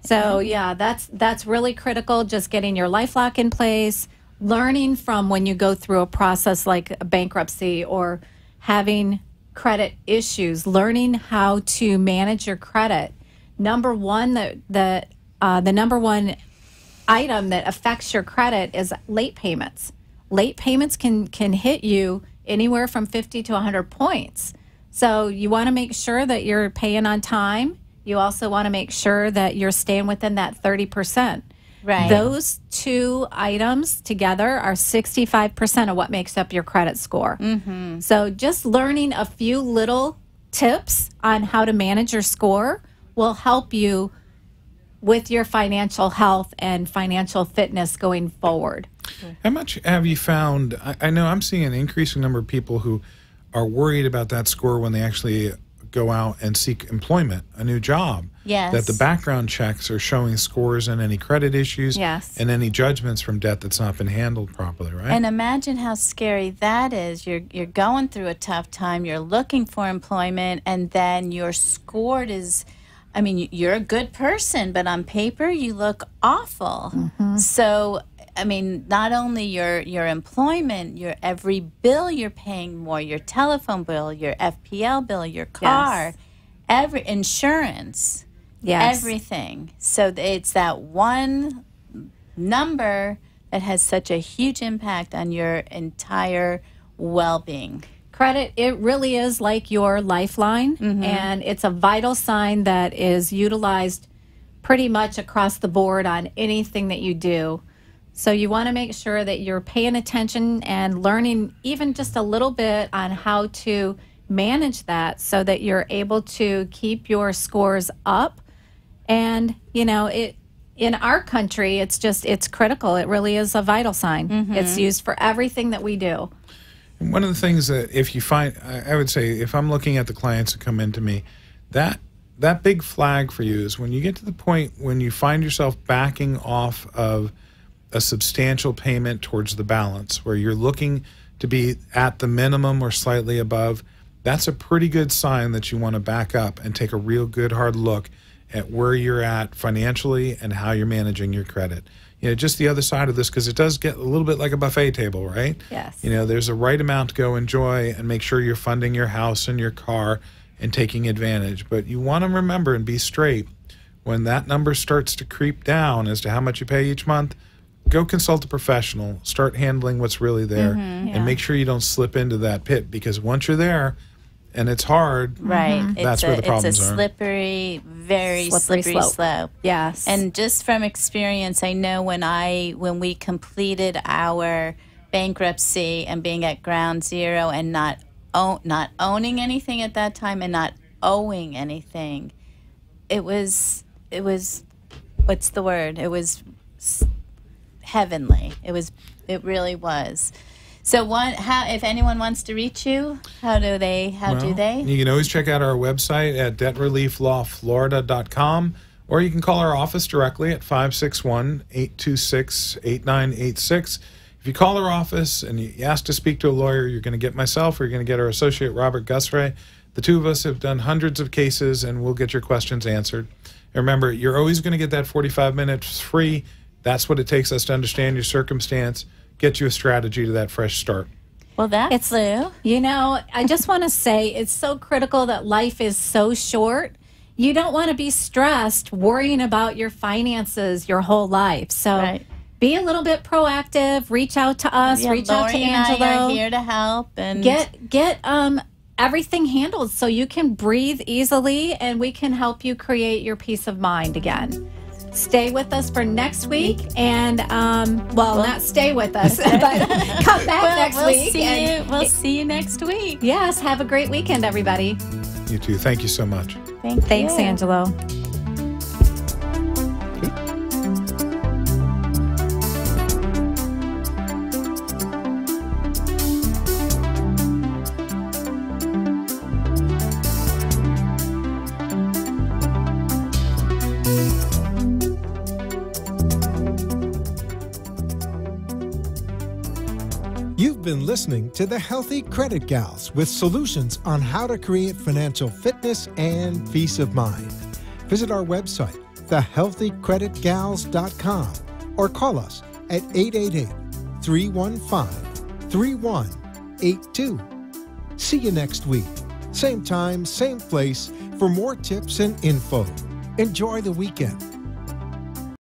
So, yeah, that's really critical, just getting your LifeLock in place, learning from when you go through a process like a bankruptcy or having credit issues, learning how to manage your credit. Number one, the number one item that affects your credit is late payments. Late payments can hit you anywhere from 50 to 100 points. So you want to make sure that you're paying on time. You also want to make sure that you're staying within that 30%. Right. Those 2 items together are 65% of what makes up your credit score. So just learning a few little tips on how to manage your score will help you with your financial health and financial fitness going forward. How much have you found? I know I'm seeing an increasing number of people who are worried about that score when they actually go out and seek employment, a new job. Yes. That the background checks are showing scores and any credit issues and any judgments from debt that's not been handled properly, right? And imagine how scary that is. You're going through a tough time, you're looking for employment, and then your score is, I mean, you're a good person, but on paper you look awful. So, I mean, not only your employment, your every bill you're paying more, your telephone bill, your FPL bill, your car, every insurance, everything. So it's that one number that has such a huge impact on your entire well-being. Credit, it really is like your lifeline, and it's a vital sign that is utilized pretty much across the board on anything that you do. So you want to make sure that you're paying attention and learning even just a little bit on how to manage that so that you're able to keep your scores up. And, in our country, it's critical. It really is a vital sign. It's used for everything that we do. One of the things that if you find, I would say, if I'm looking at the clients that come into me, that big flag for you is when you get to the point when you find yourself backing off of a substantial payment towards the balance, where you're looking to be at the minimum or slightly above. That's a pretty good sign that you want to back up and take a real good hard look at where you're at financially and how you're managing your credit. just the other side of this, because it does get a little bit like a buffet table, right? Yes. There's a right amount to go enjoy and make sure you're funding your house and your car and taking advantage. But you want to remember and be straight. When that number starts to creep down as to how much you pay each month, go consult a professional, start handling what's really there, and make sure you don't slip into that pit, because once you're there and it's hard, right? That's where the problems are. It's a slippery, very slippery slope. Yes. And just from experience, I know when we completed our bankruptcy and being at ground zero and not owning anything at that time and not owing anything, it was what's the word? It was heavenly. It really was. So if anyone wants to reach you, how do they? You can always check out our website at debtrelieflawflorida.com, or you can call our office directly at 561-826-8986. If you call our office and you ask to speak to a lawyer, you're going to get myself or you're going to get our associate, Robert Gusray. The two of us have done hundreds of cases, and we'll get your questions answered. And remember, you're always going to get that 45 minutes free. That's what it takes us to understand your circumstance, get you a strategy to that fresh start. Well, that's Lou. I just want to say it's so critical that life is so short. You don't want to be stressed worrying about your finances your whole life. So be a little bit proactive. Reach out to us. Reach out to Angelo. And I are here to help and get everything handled so you can breathe easily, and we can help you create your peace of mind again. Stay with us for next week, and not stay with us, but come back next week. We'll see you next week. Yes, have a great weekend, everybody. You too. Thank you so much. Thanks, Angelo. You've been listening to the Healthy Credit Gals with solutions on how to create financial fitness and peace of mind. Visit our website, thehealthycreditgals.com, or call us at 888-315-3182. See you next week. Same time, same place for more tips and info. Enjoy the weekend.